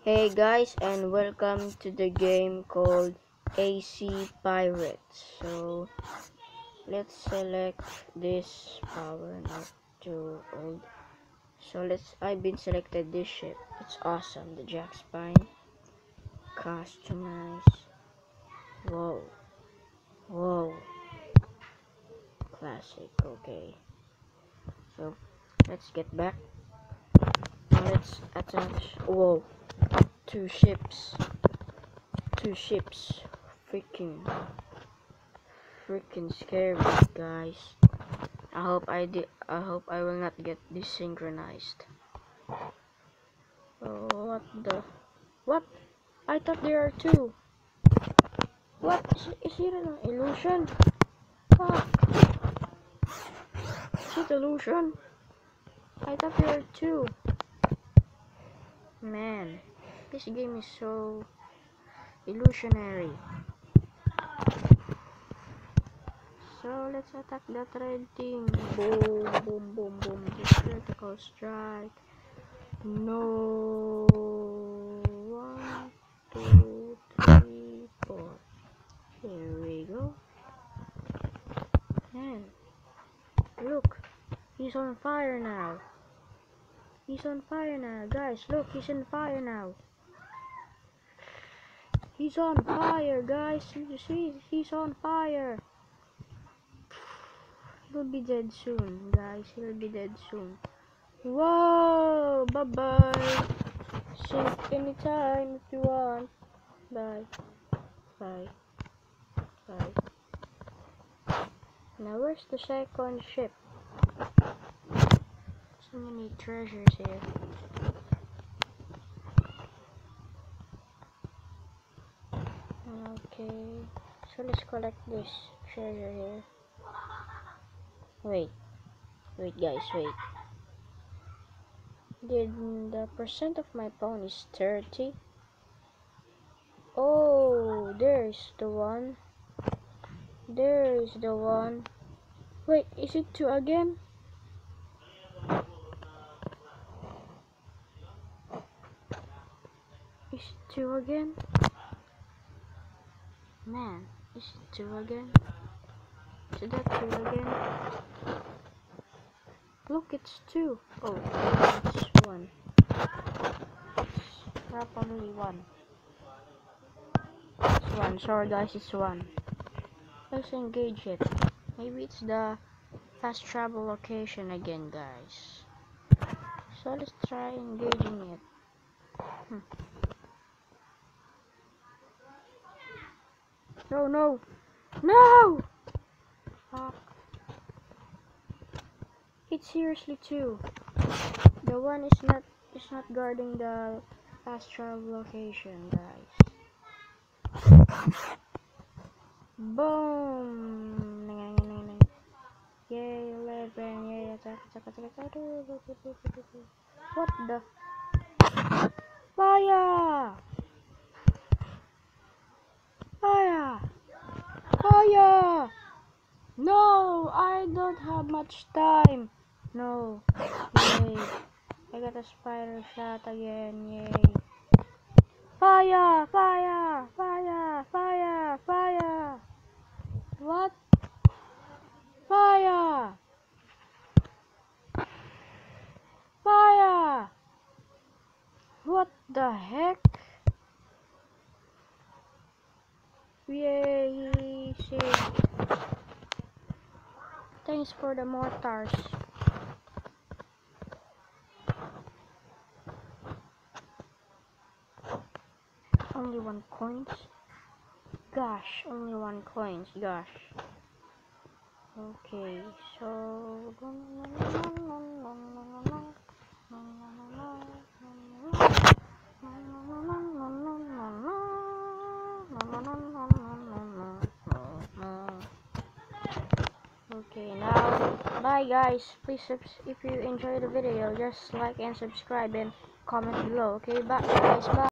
Hey guys, and welcome to the game called AC Pirates. So let's select this power, not too old. So I've been selected this ship. It's awesome. The Jack Spine, customize. Whoa, whoa, classic. Okay, so let's get back. Now let's attach. Whoa, two ships. Freaking scary, guys. I hope I will not get desynchronized. Oh, what? I thought there are two. What? Is it an illusion? Fuck. Is it illusion? I thought there are two. Man, this game is so illusionary. So let's attack that red thing. Boom, boom, boom, boom. Just critical strike. No. 1, 2, 3, 4. Here we go. Man, look, he's on fire now. He's on fire now, guys. Look, he's on fire now. He's on fire, guys. You see, he's on fire. He'll be dead soon, guys. He'll be dead soon. Whoa, bye bye. Sink anytime if you want. Bye, bye, bye. Now where's the second ship? So many treasures here. Okay, so let's collect this treasure here. Wait guys, wait. Did the percent of my phone is 30? Oh, there's the one. There's the one. Wait, is it 2 again? Is it 2 again? Man, is it 2 again? Is that 2 again? Look, it's 2. Oh, it's 1. It's probably 1. It's 1. Sorry guys, it's 1. Let's engage it. Maybe it's the fast travel location again, guys. So let's try engaging it. No! Fuck. It's seriously 2. The one is not guarding the fast travel location, guys. Boom! Yay, 11! Yay, attack! What the? Fire! No, I don't have much time. No. Yay. I got a spider shot again. Yay. Fire! What? Fire! What the heck? Yay, shit. Thanks for the mortars. Only 1 coins? Gosh, only 1 coins, gosh. Okay, so okay, now bye guys. Please if you enjoyed the video, just like and subscribe and comment below. Okay, bye guys, bye.